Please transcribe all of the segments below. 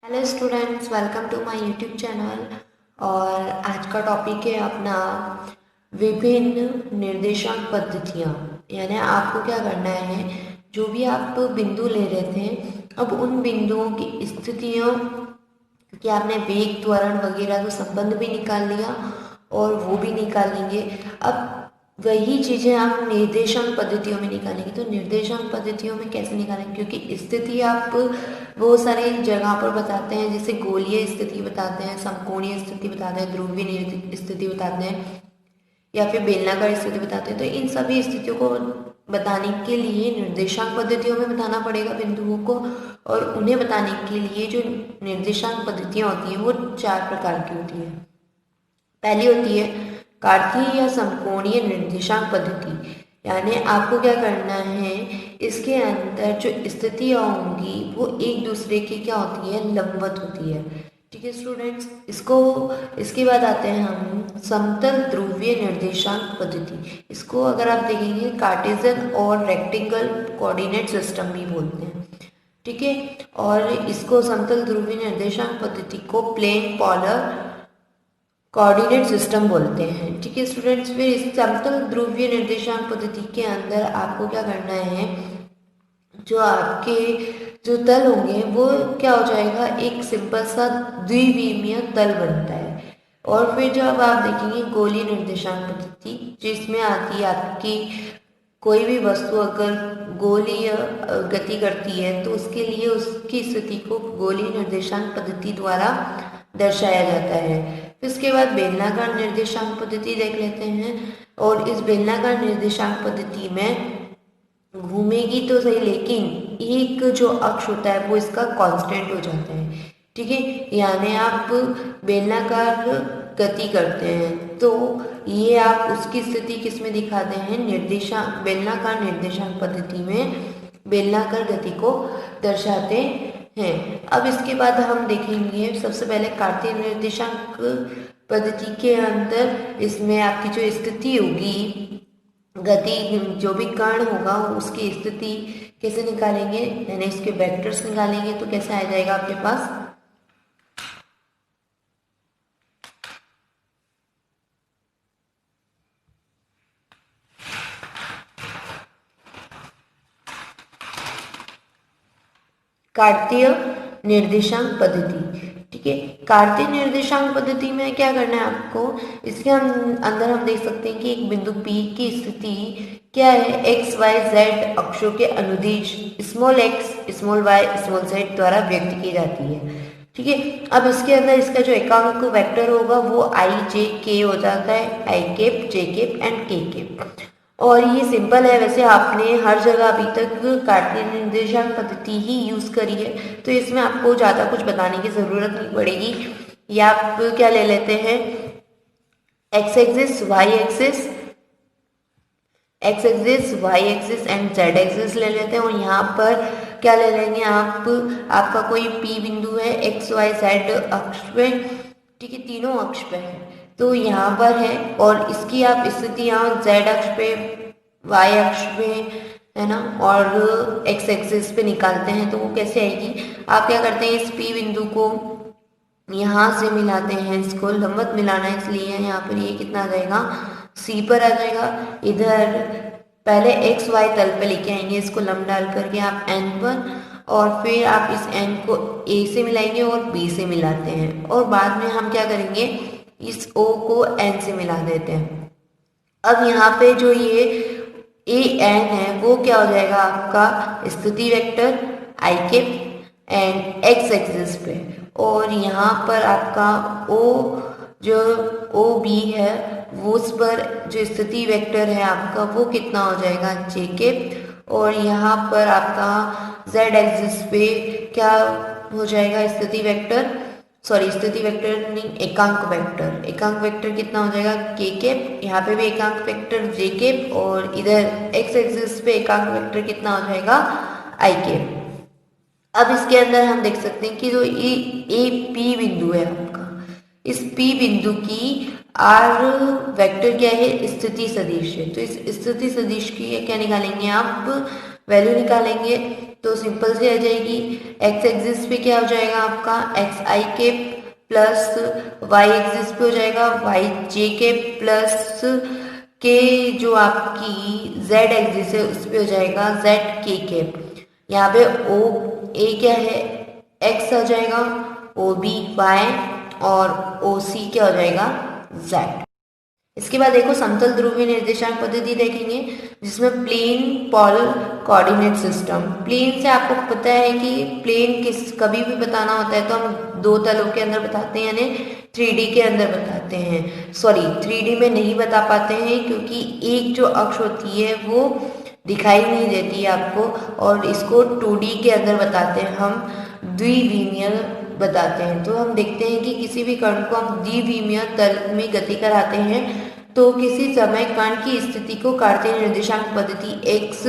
Hello students, welcome to my YouTube channel. और आज का टॉपिक है अपना विभिन्न निर्देशांक पद्धतियाँ। यानी आपको क्या करना है, जो भी आप बिंदु ले रहे थे, अब उन बिंदुओं की स्थितियों कि आपने वेग, त्वरण वगैरह तो संबंध भी निकाल लिया और वो भी निकाल लेंगे। अब वही चीज़ें आप निर्देशांक पद्धतियों में निकालेंगे। तो निर्देशांक पद्धतियों में कैसे निकालेंगे, क्योंकि स्थिति आप बहुत सारी जगह पर बताते हैं, जैसे गोलीय स्थिति बताते हैं, समकोणीय स्थिति बताते हैं, ध्रुवीय स्थिति बताते हैं, या फिर बेलनाकार स्थिति बताते हैं। तो इन सभी स्थितियों को बताने के लिए निर्देशांक पद्धतियों में बताना पड़ेगा बिंदुओं को। और उन्हें बताने के लिए जो निर्देशांक पद्धतियाँ होती हैं वो 4 प्रकार की होती है। पहली होती है कार्तीय या समकोणीय निर्देशांक पद्धति। यानी आपको क्या करना है, इसके अंदर जो स्थितियाँ होंगी वो एक दूसरे की क्या होती है, लंबवत होती है। ठीक है स्टूडेंट्स, इसके बाद आते हैं हम समतल ध्रुवीय निर्देशांक पद्धति। इसको अगर आप देखेंगे कार्टेशियन और रेक्टेंगल कोऑर्डिनेट सिस्टम भी बोलते हैं। ठीक है, और इसको समतल ध्रुवीय निर्देशांक पद्धति को प्लेन पोलर कोऑर्डिनेट सिस्टम बोलते हैं। ठीक है स्टूडेंट्स, फिर इस समतल ध्रुवीय निर्देशांक पद्धति के अंदर आपको क्या करना है, जो आपके जो तल होंगे वो क्या हो जाएगा, एक सिंपल सा द्विविमीय तल बनता है। और फिर जब आप देखेंगे गोलीय निर्देशांक पद्धति, जिसमें आती है आपकी कोई भी वस्तु अगर गोलीय गति करती है तो उसके लिए उसकी स्थिति को गोलीय निर्देशांक पद्धति द्वारा दर्शाया जाता है। फिर उसके बाद बेलनाकार निर्देशांक पद्धति देख लेते हैं। और इस बेलनाकार निर्देशांक पद्धति में घूमेगी तो सही, लेकिन एक जो अक्ष होता है वो इसका कांस्टेंट हो जाता है। ठीक है, यानी आप बेलनाकार गति करते हैं तो ये आप उसकी स्थिति किस में दिखाते हैं, निर्देशांक बेलनाकार निर्देशांक पद्धति में बेलनाकार गति को दर्शाते हैं। अब इसके बाद हम देखेंगे सबसे पहले कार्तीय निर्देशांक पद्धति के अंदर इसमें आपकी जो स्थिति होगी, गति, जो भी कण होगा उसकी स्थिति कैसे निकालेंगे, यानी इसके वेक्टर्स निकालेंगे। तो कैसे आ जाएगा आपके पास, कार्तीय निर्देशांक पद्धति। ठीक है, कार्तीय निर्देशांक पद्धति में क्या करना है आपको, इसके अंदर हम देख सकते हैं कि एक बिंदु P की स्थिति क्या है, एक्स वाई जेड अक्षों के अनुदिश small X small Y small Z द्वारा व्यक्त की जाती है। ठीक है, अब इसके अंदर इसका जो एकांक वेक्टर होगा वो आई जे के हो जाता है, आई केप, जे केप एंड के केप। और ये सिंपल है, वैसे आपने हर जगह अभी तक कार्तीय निर्देशांक पद्धति ही यूज करी है, तो इसमें आपको ज़्यादा कुछ बताने की ज़रूरत नहीं पड़ेगी। या आप क्या ले लेते हैं, X axis Y axis, X axis Y axis and Z axis ले लेते हैं। और यहाँ पर क्या ले लेंगे आप, आपका कोई पी बिंदु है एक्स वाई जेड अक्ष पे। ठीक है, तीनों अक्ष पे है तो यहाँ पर है, और इसकी आप स्थिति यहाँ जेड अक्ष पे, वाई अक्ष पे, है ना, और एक्स एक्सिस पे निकालते हैं। तो वो कैसे आएगी, आप क्या करते हैं, इस पी बिंदु को यहाँ से मिलाते हैं, इसको लंबवत मिलाना है इसलिए यहाँ पर ये कितना आ जाएगा, सी पर आ जाएगा। इधर पहले एक्स वाई तल पे लेके आएंगे, इसको लंब डाल करके आप एन पर, और फिर आप इस एन को ए से मिलाएंगे और बी से मिलाते हैं, और बाद में हम क्या करेंगे, इस ओ को एन से मिला देते हैं। अब यहाँ पे जो ये ए एन है वो क्या हो जाएगा, आपका स्थिति वेक्टर आई के एंड एक्स एक्सिस पे। और यहाँ पर आपका ओ, जो ओ बी है वो उस पर जो स्थिति वेक्टर है आपका वो कितना हो जाएगा, जे के। और यहाँ पर आपका जेड एक्सिस पे क्या हो जाएगा, स्थिति वेक्टर, सॉरी स्थिति वेक्टर नहीं, एकांक वेक्टर, एकांक वेक्टर कितना हो जाएगा, के केप। यहाँ पे भी एकांक वेक्टर जे केप, और इधर एक्स एक्सिस पे एकांक वेक्टर कितना हो जाएगा, आई केप। अब इसके अंदर हम देख सकते हैं कि जो ए पी बिंदु है आपका, इस पी बिंदु की आर वेक्टर क्या है, स्थिति सदिश है। तो इस स्थिति सदिश की क्या निकालेंगे आप, वैल्यू निकालेंगे। तो सिंपल सी आ जाएगी। एक्स एक्सिस पे क्या हो जाएगा आपका एक्स आई के प्लस वाई एक्सिस पे हो जाएगा वाई जे के प्लस के जो आपकी जेड एक्सिस है उस पे हो जाएगा जेड के। यहाँ पे ओ ए क्या है एक्स आ जाएगा, ओ बी वाई और ओ सी क्या हो जाएगा जेड। इसके बाद देखो समतल ध्रुवीय निर्देशांक पद्धति देखेंगे जिसमें plane polar coordinate system. Plane से आपको पता है कि प्लेन किस कभी भी बताना होता है तो हम दो तलों के अंदर बताते हैं, यानी 3D के अंदर बताते हैं। सॉरी 3D में नहीं बता पाते हैं क्योंकि एक जो अक्ष होती है वो दिखाई नहीं देती है आपको, और इसको 2D के अंदर बताते हैं हम, द्विविमीय बताते हैं। तो हम देखते हैं कि किसी भी कण को हम द्विविमीय तल में गति कराते हैं तो किसी समय कण की स्थिति को कार्तीय निर्देशांक पद्धति एक्स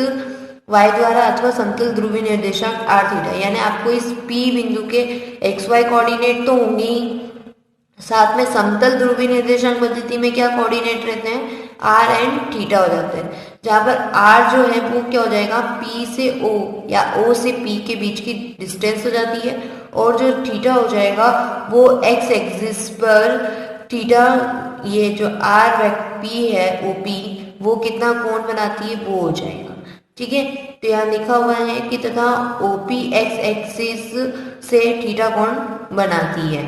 वाई द्वारा अथवा समतल ध्रुवीय निर्देशांक आर थीटा, यानी आपको इस P बिंदु के एक्स वाई कोऑर्डिनेट तो होंगे ही, साथ में समतल ध्रुवीय निर्देशांक पद्धति में क्या कोऑर्डिनेट रहते हैं आर एंड थीटा हो जाते हैं, जहाँ पर आर जो है वो क्या हो जाएगा P से O या O से P के बीच की डिस्टेंस हो जाती है, और जो थीटा हो जाएगा वो एक्स एक्सिस पर थीटा, ये जो आर पी है OP वो कितना कोण बनाती है वो हो जाएगा। ठीक है, तो यहाँ लिखा हुआ है कि तथा OP एक्स एक्सिस से थीटा कोण बनाती है।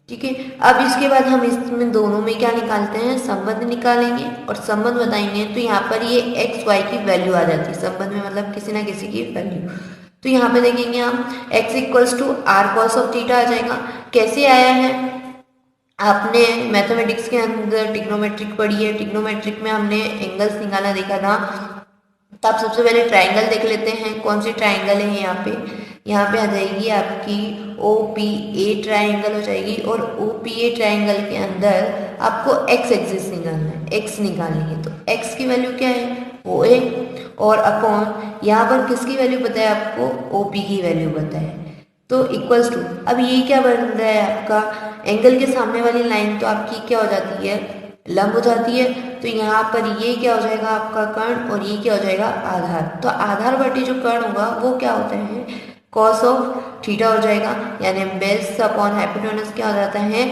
ठीक है, अब इसके बाद हम इसमें दोनों में क्या निकालते हैं संबंध निकालेंगे और संबंध बताएंगे। तो यहाँ पर ये एक्स वाई की वैल्यू आ जाती है संबंध में, मतलब किसी ना किसी की वैल्यू। तो यहाँ पे देखेंगे हम x equals to r cos of theta आ जाएगा। कैसे आया है, आपने मैथमेटिक्स के अंदर ट्रिग्नोमेट्रिक पढ़ी है, ट्रिग्नोमेट्रिक में हमने एंगल्स निकालना देखा था। तो आप सबसे पहले ट्राइंगल देख लेते हैं, कौन सी ट्राइंगल है यहाँ पे आ जाएगी आपकी OPA ट्राइंगल हो जाएगी, और OPA ट्राइंगल के अंदर आपको x एक्सिस निकालना है, x निकालेंगे तो x की वैल्यू क्या है OA, और अपॉन यहाँ पर किसकी वैल्यू पता है आपको OP की वैल्यू पता है, तो इक्वल्स टू। अब ये क्या बन रहा है आपका एंगल के सामने वाली लाइन तो आपकी क्या हो जाती है लंब हो जाती है, तो यहाँ पर ये क्या हो जाएगा आपका कर्ण और ये क्या हो जाएगा आधार। तो आधार बटे जो कर्ण होगा वो क्या होता है कॉस ऑफ थीटा हो जाएगा, यानी बेस अपॉन हाइपोटेनस क्या हो जाता है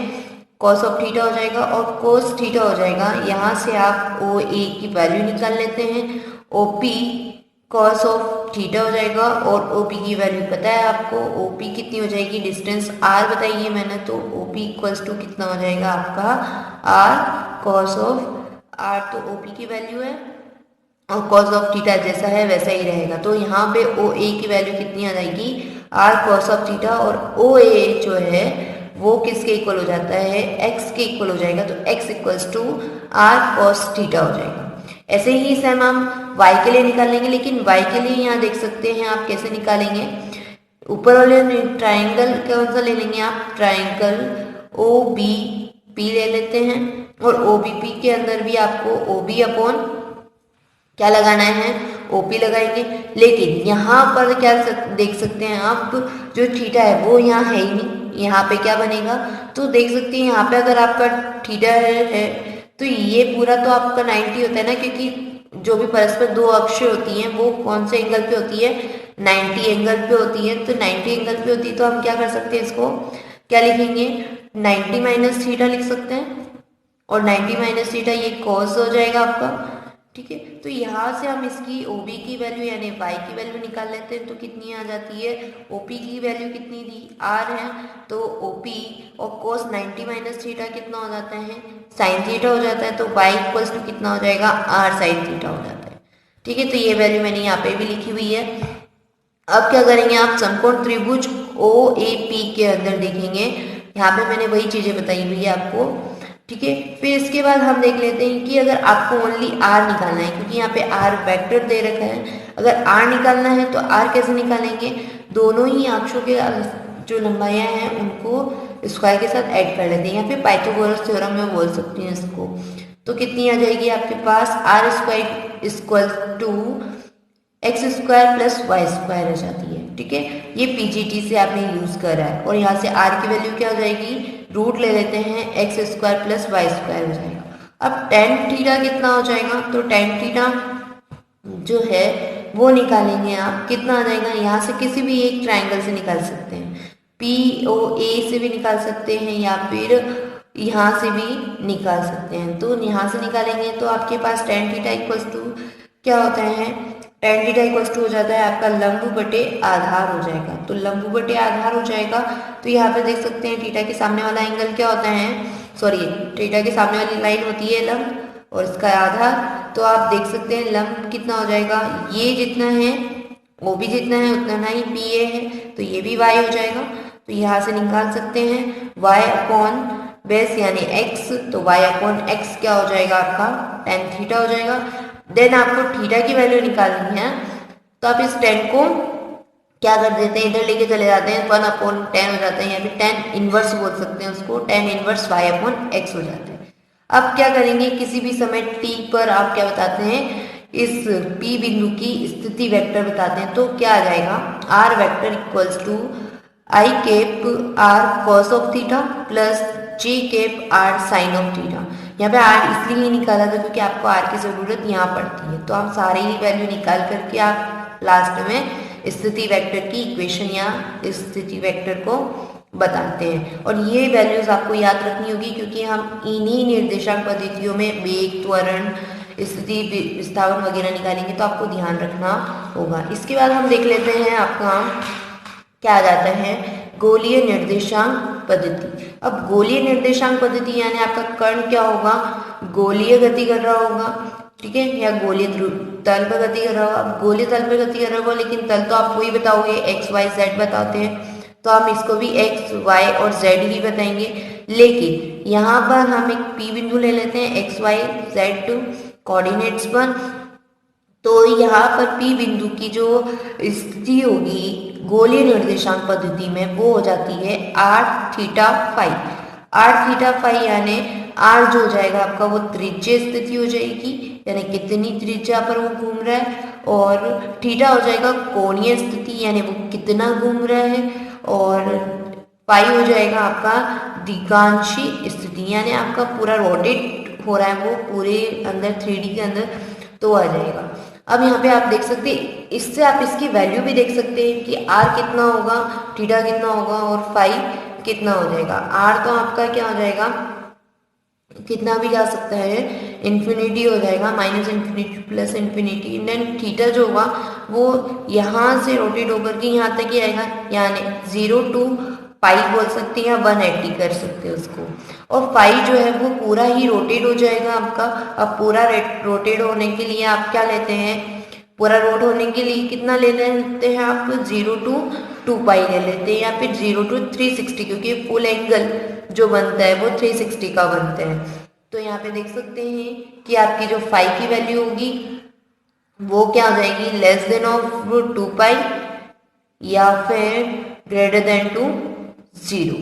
कॉस ऑफ थीटा हो जाएगा, और कोस थीटा हो जाएगा। यहाँ से आप OA की वैल्यू निकाल लेते हैं, OP कॉस ऑफ थीटा हो जाएगा, और OP की वैल्यू पता है आपको, OP कितनी हो जाएगी डिस्टेंस R बताई है मैंने, तो OP इक्वल्स टू कितना हो जाएगा आपका R कॉस ऑफ R, तो OP की वैल्यू है और कॉस ऑफ थीटा जैसा है वैसा ही रहेगा। तो यहाँ पे OA की वैल्यू कितनी आ जाएगी R कॉस ऑफ थीटा, और OA जो है वो किसके इक्वल हो जाता है x के इक्वल हो जाएगा, तो x equals to R cos theta हो जाएगा। ऐसे ही सेम हम y के लिए निकालेंगे, लेकिन y के लिए यहाँ देख सकते हैं आप कैसे निकालेंगे। ऊपर वाले ट्राइंगल कौन सा ले लेंगे आप, ट्राइंगल OBP ले लेते हैं, और OBP के अंदर भी आपको OB अपॉन क्या लगाना है OP लगाएंगे। लेकिन यहाँ पर क्या देख सकते हैं आप, जो थीटा है वो यहाँ है ही नहीं, यहाँ पे क्या बनेगा, तो देख सकते हैं यहाँ पे अगर आपका थीटा है तो ये पूरा तो आपका 90 होता है ना, क्योंकि जो भी परस्पर दो अक्ष होती हैं वो कौन से एंगल पे होती है 90 एंगल पे होती है। तो 90 एंगल पे होती है तो हम क्या कर सकते हैं, इसको क्या लिखेंगे 90 माइनस थीटा लिख सकते हैं, और 90 माइनस थीटा ये कॉस हो जाएगा आपका। ठीक है, तो यहाँ से हम इसकी OB की वैल्यू यानी y की वैल्यू निकाल लेते हैं, तो कितनी आ जाती है OP की वैल्यू कितनी दी R है, तो OP और cos 90 माइनस थीटा कितना हो जाता है साइन थीटा हो जाता है, तो y इक्वल्स टू कितना हो जाएगा R साइन थीटा हो जाता है। ठीक है, तो ये वैल्यू मैंने यहाँ पे भी लिखी हुई है। अब क्या करेंगे आप समकोण त्रिभुज OAP के अंदर देखेंगे, यहाँ पे मैंने वही चीजें बताई हुई है आपको। ठीक है, फिर इसके बाद हम देख लेते हैं कि अगर आपको ओनली R निकालना है, क्योंकि यहाँ पे R वेक्टर दे रखा है, अगर R निकालना है तो R कैसे निकालेंगे, दोनों ही अक्षों के जो लंबाइयाँ हैं उनको स्क्वायर के साथ ऐड कर लेते हैं, यहाँ पे पाइथागोरस थ्योरम में बोल सकते हैं इसको। तो कितनी आ जाएगी आपके पास R square equal to x square plus Y square आ जाती है। ठीक है, ये PGT से आपने यूज करा है, और यहाँ से R की वैल्यू क्या हो जाएगी रूट ले लेते हैं X square plus Y square हो जाएगा। अब tan थीटा कितना हो जाएगा, तो tan थीटा जो है वो निकालेंगे आप, कितना आ जाएगा, यहाँ से किसी भी एक ट्राइंगल से निकाल सकते हैं, POA से भी निकाल सकते हैं या फिर यहाँ से भी निकाल सकते हैं। तो यहाँ से निकालेंगे तो आपके पास tan थीटा इक्वल्स टू क्या होता है, tan थीटा इक्वल्स टू हो जाता है आपका लंब बटे आधार हो जाएगा। तो लंब बटे आधार हो जाएगा, तो यहाँ पे देख सकते हैं थीटा के सामने वाला एंगल क्या होता है, सॉरी थीटा के सामने वाली लाइन होती है लंब और इसका आधार। तो आप देख सकते हैं लंब कितना हो जाएगा, ये जितना है वो भी जितना है उतना ही PA है, तो ये भी y हो जाएगा। तो यहाँ से निकाल सकते हैं y अपॉन बेस यानी x, तो y अपॉन x क्या हो जाएगा आपका tan थीटा हो जाएगा। देन आपको थीटा की वैल्यू निकालनी है, तो आप इस tan को क्या कर देते हैं, इधर लेके चले जाते हैं, 1 अपॉन tan हो जाता है, या फिर tan इनवर्स बोल सकते हैं उसको, tan inverse y upon x हो जाता है। अब क्या करेंगे, किसी भी समय t पर आप क्या बताते हैं, इस P बिंदु की स्थिति वेक्टर बताते हैं, तो क्या आ जाएगा, r vector equals to I cap r cos of theta plus j cap r sine of theta. यहाँ पे r इसलिए ही निकाला था क्योंकि आपको r की ज़रूरत यहाँ पड़ती है। तो आप सारे ही वैल्यू निकाल करके आप लास्ट में स्थिति वेक्टर की इक्वेशन या स्थिति वेक्टर को बताते हैं। और ये वैल्यूज आपको याद रखनी होगी क्योंकि हम इन्हीं निर्देशांक पद्धतियों में वेग, त्वरण, स्थिति विस्थापन वगैरह निकालेंगे, तो आपको ध्यान रखना होगा। इसके बाद हम देख लेते हैं आपका क्या आ जाता है, गोलीय निर्देशांक पद्धति। अब गोलीय निर्देशांक पद्धति यानी आपका कर्ण क्या होगा, गोलीय गति कर रहा होगा, ठीक है, या गोलीय तल पर गति कर रहा होगा। अब गोलीय तल पर गति कर रहा होगा, लेकिन तल तो आपको ही बताओगे, x y z बताते हैं, तो हम इसको भी x y और z ही बताएंगे। लेकिन यहाँ पर हम एक P बिंदु ले लेते हैं x y z कोऑर्डिनेट्स पर। तो यहाँ पर P बिंदु की जो स्थिति होगी गोलीय निर्देशांक पद्धति में वो हो जाती है r theta phi. r theta phi यानी r जो हो जाएगा आपका वो त्रिज्य स्थिति हो जाएगी, यानी कितनी त्रिज्या पर वो घूम रहा है, और थीटा हो जाएगा कोणीय स्थिति यानी वो कितना घूम रहा है, और पाई हो जाएगा आपका दिशांशी स्थिति यानी आपका पूरा रोटेट हो रहा है वो पूरे अंदर 3D के अंदर, तो आ जाएगा। अब यहाँ पे आप देख सकते हैं, इससे आप इसकी वैल्यू भी देख सकते हैं कि r कितना होगा, थीटा कितना होगा और फाई कितना हो जाएगा। r तो आपका क्या हो जाएगा, कितना भी जा सकता है, इन्फिनिटी हो जाएगा, minus infinity plus infinity. Then theta जो होगा वो यहाँ से रोटेट होकर के यहाँ तक ही आएगा, यानी 0 to पाई बोल सकते हैं या 180 कर सकते हैं उसको। और फाई जो है वो पूरा ही रोटेट हो जाएगा आपका। अब पूरा रोटेट होने के लिए आप क्या लेते हैं, पूरा रोट होने के लिए कितना ले लेते हैं आप, 0 to 2 पाई ले लेते हैं, या फिर 0 to 360, क्योंकि फुल एंगल जो बनता है वो 360 का बनता है। तो यहाँ पे देख सकते हैं कि आपकी जो फाई की वैल्यू होगी वो क्या हो जाएगी, लेस देन ऑफ 2 पाई या फिर ग्रेटर देन टू 0,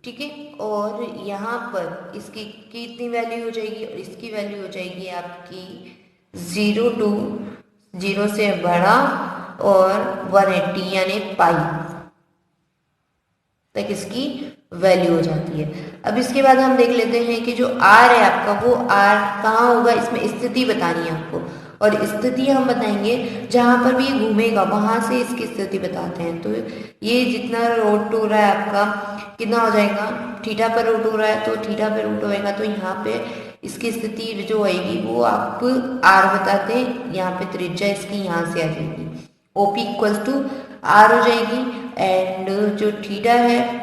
ठीक है। और यहाँ पर इसकी कितनी वैल्यू हो जाएगी, और इसकी वैल्यू हो जाएगी आपकी 0 to 0 से बड़ा और 180 यानी पाई तक इसकी वैल्यू हो जाती है। अब इसके बाद हम देख लेते हैं कि जो r है आपका वो r कहाँ होगा, इसमें स्थिति बतानी है आपको, और स्थिति हम बताएंगे जहाँ पर भी ये घूमेगा वहां से इसकी स्थिति बताते हैं। तो ये जितना रोट हो रहा है आपका कितना हो जाएगा, थीटा पर रूट हो रहा है तो थीटा पर रूट होएगा, तो यहाँ पे इसकी स्थिति जो होएगी वो आप r बताते हैं, यहाँ पे त्रिज्या इसकी यहाँ से आ जाएगी, OP इक्वल्स टू r हो जाएगी। एंड जो थीटा है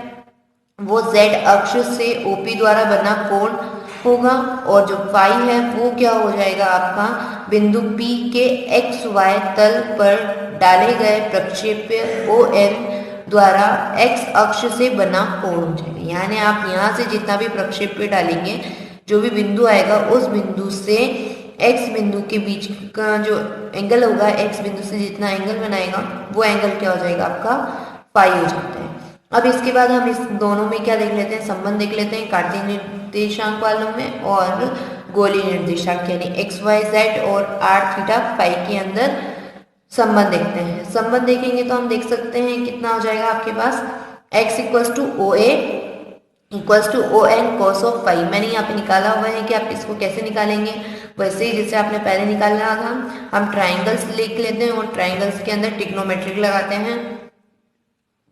वो z अक्ष से OP द्वारा बना कोण होगा, और जो फाई है वो क्या हो जाएगा आपका बिंदु P के XY तल पर डाले गए प्रक्षेप्य OM द्वारा x अक्ष से बना कोण हो जाएगा। यानी आप यहाँ से जितना भी प्रक्षेप्य डालेंगे, जो भी बिंदु आएगा उस बिंदु से x बिंदु के बीच का जो एंगल होगा, x बिंदु से जितना एंगल बनाएगा वो एंगल क्या हो जाएगा आपका पाई हो जाता है। अब इसके बाद हम इस दोनों में क्या देख लेते हैं, संबंध देख लेते हैं, कार्तीय निर्देशांक वालों में और गोलीय निर्देशांक यानी x y z और r थीटा फाई के अंदर संबंध देखते हैं। संबंध देखेंगे तो हम देख सकते हैं कितना हो जाएगा आपके पास, x equals to OA equals to ON cos of phi. मैंने यहाँ पे निकाला हुआ है कि आप इसको कैसे निकालेंगे वैसे ही जैसे आपने पहले निकाला था, हम ट्राइंगल्स लिख लेते हैं और ट्राइंगल्स के अंदर ट्रिग्नोमेट्रिक लगाते हैं।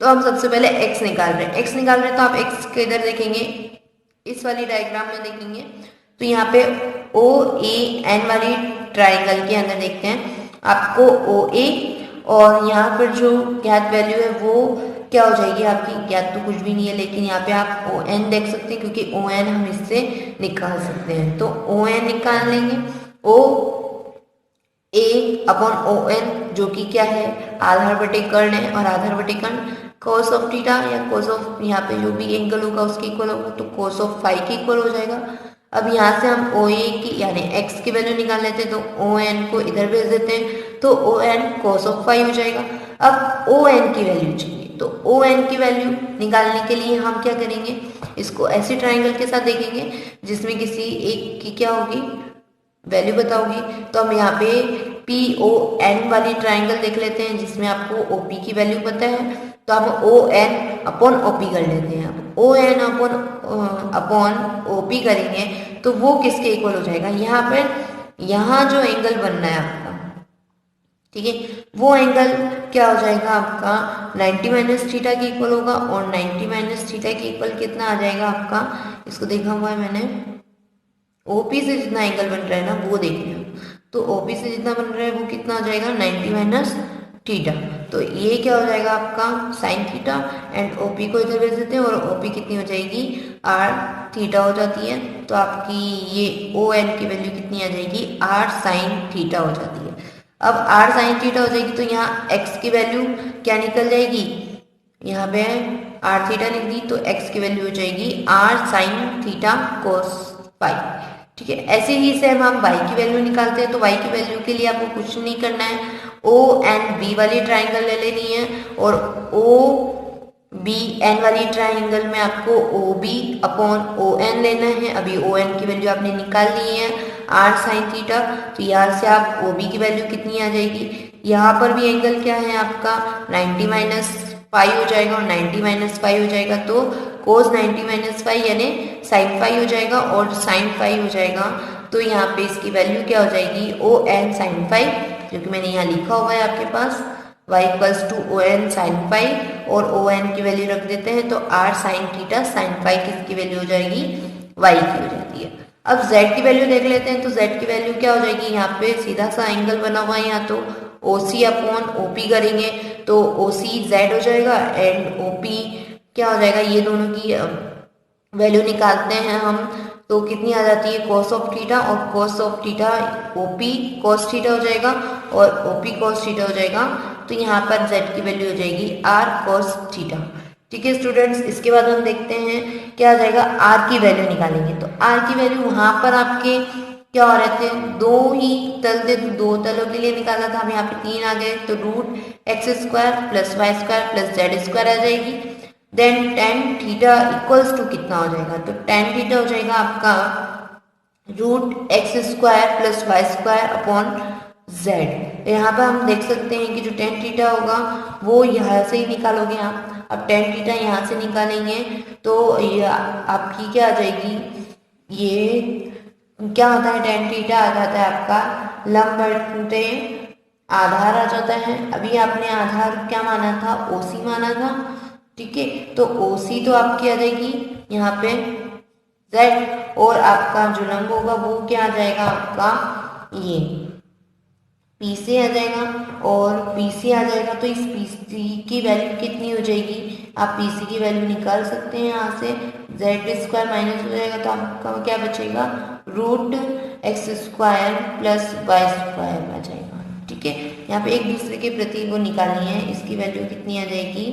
तो हम सबसे पहले एक्स निकाल रहे हैं, एक्स निकाल रहे हैं तो आप एक्स के इधर देखेंगे, इस वाली डायग्राम में देखेंगे तो यहाँ पे ओ ए एन वाली ट्राइंगल के अंदर देखते हैं आपको ओ ए और यहाँ पर जो ज्ञात वैल्यू है वो क्या हो जाएगी आपकी, ज्ञात तो कुछ भी नहीं है लेकिन यहाँ पे आप ओ एन देख सकते हैं क्योंकि ओ एन हम इससे निकाल सकते हैं। तो ओ एन निकाल लेंगे, ओ ए अपॉन ओ एन जो कि क्या है, आधार बटे कर्ण है, और आधार बटे कर्ण cos ऑफ थीटा या cos ऑफ यहाँ पे जो भी एंगल होगा उसके इक्वल होगा, तो cos ऑफ फाई के इक्वल हो जाएगा। अब यहाँ से हम ओ ए की यानी x की वैल्यू निकाल लेते हैं, तो ओ एन को इधर भेज देते हैं, तो O N cos of phi हो जाएगा। अब ओ एन की वैल्यू चाहिए, तो ओ एन की वैल्यू निकालने के लिए हम क्या करेंगे, इसको ऐसे ट्राइंगल के साथ देखेंगे जिसमें किसी एक की क्या होगी, वैल्यू बताओगी। तो हम यहाँ पे पी ओ एन वाली ट्राइंगल देख लेते हैं जिसमें आपको ओ पी की वैल्यू पता है, तो हम O N upon O P कर लेते हैं। अब O N upon O P करेंगे तो वो किसके इक्वल हो जाएगा, यहाँ पर यहाँ जो एंगल बनना है आपका, ठीक है, वो एंगल क्या हो जाएगा आपका 90 माइनस थीटा के इक्वल होगा, और 90 माइनस थीटा के इक्वल कितना आ जाएगा आपका, इसको देखा हुआ है मैंने, ओपी से जितना एंगल बन रहा है ना वो देख लो, तो ओपी से जितना बन रहा है वो कितना आ जाएगा 90 माइनस थीटा, तो ये क्या हो जाएगा आपका साइन थीटा, एंड ओपी को इधर भेज देते हैं और ओपी कितनी हो जाएगी आर थीटा हो जाती है, तो आपकी ये ओ एन की वैल्यू कितनी आ जाएगी आर साइन थीटा हो जाती है। अब आर साइन थीटा हो जाएगी तो यहाँ एक्स की वैल्यू क्या निकल जाएगी, यहाँ पे आर थीटा लिख दी तो एक्स की वैल्यू हो जाएगी R sine theta cos phi, ठीक है। ऐसे ही सेम हम y की वैल्यू निकालते हैं, तो y की वैल्यू के लिए आपको कुछ नहीं करना है, ओ एंड बी वाली ट्राइंगल ले लेनी है, और ओ बी एन वाली ट्राइंगल में आपको O B upon O N लेना है। अभी ओ एन की वैल्यू आपने निकाल ली है आर साइन थीटा, तो यहाँ से आप ओ बी की वैल्यू कितनी आ जाएगी, यहाँ पर भी एंगल क्या है आपका 90 माइनस पाई हो जाएगा, और 90 माइनस पाई हो जाएगा तो कोस 90 माइनस फाई यानी साइन फाई हो जाएगा, और साइन फाई हो जाएगा तो यहाँ पे इसकी वैल्यू क्या हो जाएगी ओ एन साइन फाई, जो कि मैंने यहाँ लिखा हुआ है आपके पास y equals to O N sine phi, और ओ एन की वैल्यू रख देते हैं तो R sine theta sine phi किसकी वैल्यू हो जाएगी y की हो जाती है। अब z की वैल्यू देख लेते हैं, तो z की वैल्यू क्या हो जाएगी, यहाँ पे सीधा सा एंगल बना हुआ है यहाँ, तो ओ सी अपॉन ओ पी करेंगे तो ओ सी जेड हो जाएगा, एंड ओ पी क्या हो जाएगा, ये दोनों की वैल्यू निकालते हैं हम तो कितनी आ जाती है cos ऑफ थीटा, और cos of theta OP cos theta हो जाएगा और ओपी cos थीटा हो जाएगा, तो यहाँ पर z की वैल्यू हो जाएगी r cos थीटा, ठीक है स्टूडेंट्स। इसके बाद हम देखते हैं क्या आ जाएगा, r की वैल्यू निकालेंगे, तो r की वैल्यू वहाँ पर आपके क्या हो रहे थे, दो ही तल थे, दो तलों के लिए निकाला था, हम यहाँ पे 3 आ गए, तो root x square plus Y square plus z square आ जाएगी, then tan theta equals to कितना हो जाएगा, तो टेन थीटा हो जाएगा आपका root x square plus Y square upon z. यहाँ पर हम देख सकते हैं कि जो टेन थीटा होगा वो यहाँ से ही निकालोगे आप, अब टेन थीटा यहाँ से निकालेंगे तो ये आपकी क्या आ जाएगी, ये क्या होता है टेन थीटा आ जाता है आपका लंब बटे आधार आ जाता है। अभी आपने आधार क्या माना था, ओसी माना था, ठीक है, तो ओसी तो आपकी आ जाएगी यहाँ पे z, और आपका जो लंब होगा वो क्या आ जाएगा आपका ये पी से आ जाएगा, और पी से आ जाएगा तो इस पी सी की वैल्यू कितनी हो जाएगी, आप पी सी की वैल्यू निकाल सकते हैं यहाँ से, जेड स्क्वायर माइनस हो जाएगा तो आपका क्या बचेगा root x square plus Y square आ जाएगा, ठीक है। यहाँ पे एक दूसरे के प्रति वो निकालनी है, इसकी वैल्यू कितनी आ जाएगी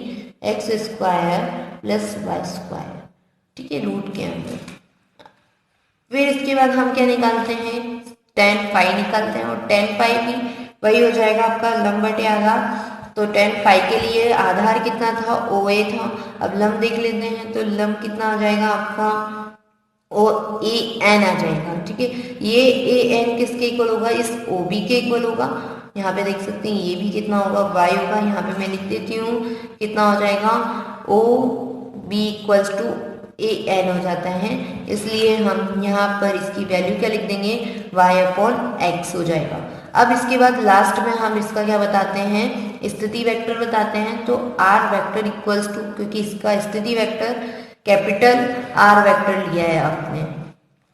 X square plus Y square, ठीक है, रूट के अंदर। फिर इसके बाद हम क्या निकालते हैं, टेन फाई निकालते हैं, और टेन फाई भी वही हो जाएगा आपका लंब बटे आधार, तो टेन फाई के लिए आधार कितना था ओ ए था, अब लंब देख लेते हैं तो लंब कितना आ जाएगा आपका ओ ए एन आ जाएगा, ठीक है। ये ए एन किसके इक्वल होगा, इस ओ बी के इक्वल होगा, यहाँ पे देख सकते हैं ये भी कितना होगा y होगा, यहाँ पे मैं लिख देती हूँ कितना हो जाएगा O B equals to A N हो जाता है, इसलिए हम यहाँ पर इसकी वैल्यू क्या लिख देंगे, y/x हो जाएगा। अब इसके बाद लास्ट में हम इसका क्या बताते हैं, स्थिति वेक्टर बताते हैं। तो r वेक्टर इक्वल्स टू, क्योंकि इसका स्थिति वेक्टर कैपिटल R वेक्टर लिया है आपने,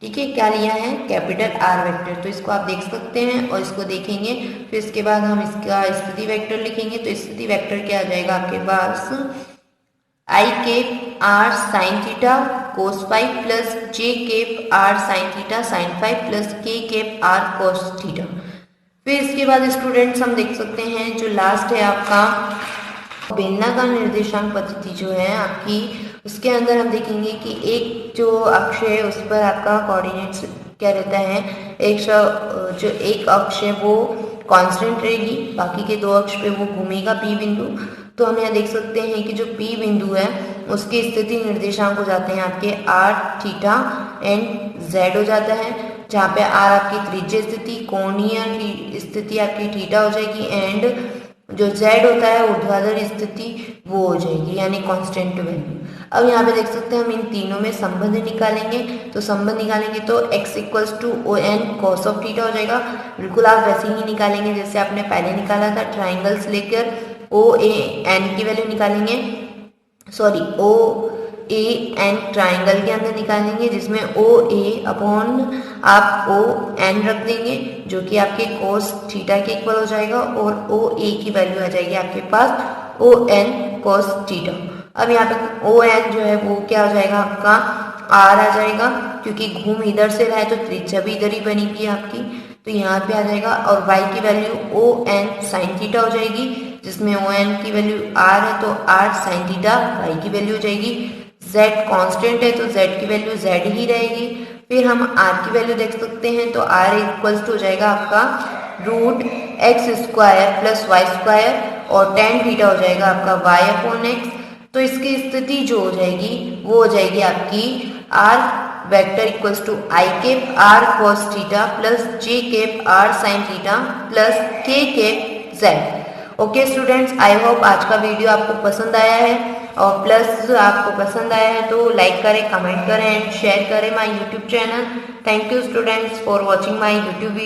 ठीक है, क्या लिया है, कैपिटल R वेक्टर। तो इसको आप देख सकते हैं और इसको देखेंगे, फिर इसके बाद हम इसका स्थिति वेक्टर लिखेंगे। तो स्थिति वेक्टर क्या आ जाएगा आपके पास, I cap R sine theta cos phi plus J cap R sine theta sine phi plus K cap R cos theta. फिर इसके बाद स्टूडेंट्स हम देख सकते हैं जो लास्ट है आपका बेलनाकार निर्देशांक पद्धति जो है आपकी, उसके अंदर हम देखेंगे कि एक जो अक्ष है उस पर आपका कोऑर्डिनेट्स क्या रहता है, जो एक अक्ष है वो कांस्टेंट रहेगी, बाकी के दो अक्ष पे वो घूमेगा P बिंदु। तो हम यहाँ देख सकते हैं कि जो P बिंदु है उसकी स्थिति निर्देशांक हो जाते हैं आपके R थीटा एंड Z हो जाता है, जहाँ पे R आपकी त्रिज्य स्थिति, कोणीय स्थिति आपकी थीटा हो जाएगी एंड जो Z होता है ऊर्ध्वाधर स्थिति वो हो जाएगी, यानी कांस्टेंट वैल्यू। अब यहाँ पे देख सकते हैं हम इन तीनों में संबंध निकालेंगे। तो संबंध निकालेंगे तो x equals to O N cos of theta हो जाएगा। बिल्कुल आप वैसे ही निकालेंगे जैसे आपने पहले निकाला था, ट्राइंगल्स लेकर ओ ए एन की वैल्यू निकालेंगे, sorry O A an triangle के अंदर निकालेंगे, जिसमें ओ ए अपॉन आप ओ एन रख देंगे जो कि आपके कोस थीटा के इक्वल हो जाएगा, और ओ ए की वैल्यू आ जाएगी आपके पास ओ एन कोस थीटा। अब यहाँ पे ओ एन जो है वो क्या हो जाएगा आपका आर आ जाएगा, क्योंकि घूम इधर से रहा है तो त्रिज्या भी इधर ही बनेगी आपकी, तो यहाँ पे आ जाएगा। और y की value O N sine theta हो जाएगी, जिसमें ओ एन की वैल्यू r है तो r साइन थीटा y की वैल्यू हो जाएगी। z कांस्टेंट है तो z की वैल्यू z ही रहेगी। फिर हम r की वैल्यू देख सकते हैं, तो r इक्वल्स टू हो जाएगा आपका root x square plus Y square, और टेन थीटा हो जाएगा आपका y अपॉन एक्स। तो इसकी स्थिति जो हो जाएगी वो हो जाएगी आपकी r vector equals to I cap r cos theta plus j cap r sine theta plus k cap z। Okay students, I hope आज का वीडियो आपको पसंद आया है, और प्लस आपको पसंद आया है तो लाइक करें, कमेंट करें एंड शेयर करें my YouTube channel. Thank you students for watching my YouTube video.